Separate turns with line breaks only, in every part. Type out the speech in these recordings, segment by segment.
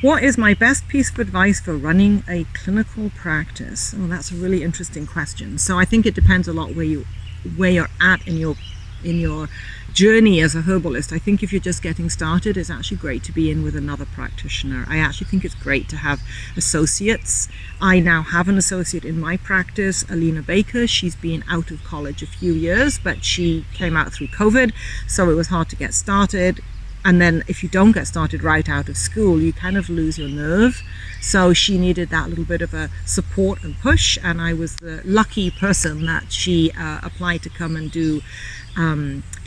What is my best piece of advice for running a clinical practice? Oh, that's a really interesting question. So I think it depends a lot where you're at in your journey as a herbalist. I think if you're just getting started, it's actually great to be in with another practitioner. I actually think it's great to have associates. I now have an associate in my practice, Alina Baker. She's been out of college a few years, but she came out through COVID, so it was hard to get started. And then if you don't get started right out of school, you kind of lose your nerve. So she needed that little bit of a support and push. And I was the lucky person that she applied to come and do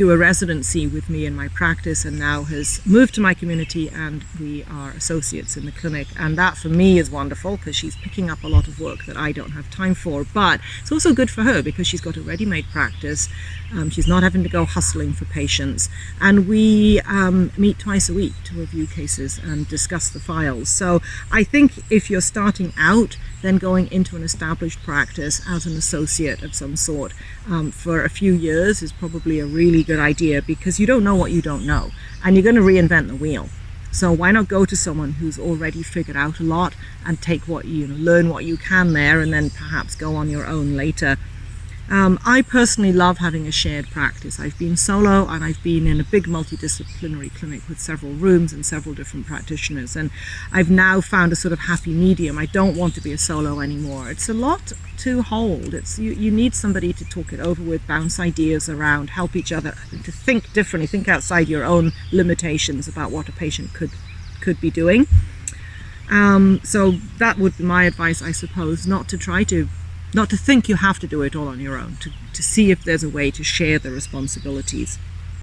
a residency with me in my practice, and now has moved to my community, and we are associates in the clinic. And that for me is wonderful because she's picking up a lot of work that I don't have time for. But it's also good for her because she's got a ready-made practice. She's not having to go hustling for patients. And we meet twice a week to review cases and discuss the files. So I think if you're starting out, then going into an established practice as an associate of some sort for a few years is probably a really good idea, because you don't know what you don't know, and you're going to reinvent the wheel. So why not go to someone who's already figured out a lot and take what learn what you can there, and then perhaps go on your own later. I personally love having a shared practice. I've been solo, and I've been in a big multidisciplinary clinic with several rooms and several different practitioners, and I've now found a sort of happy medium. I don't want to be a solo anymore. It's a lot to hold. You need somebody to talk it over with, bounce ideas around, help each other to think differently, think outside your own limitations about what a patient could be doing. So that would be my advice, I suppose, not to think you have to do it all on your own, to see if there's a way to share the responsibilities.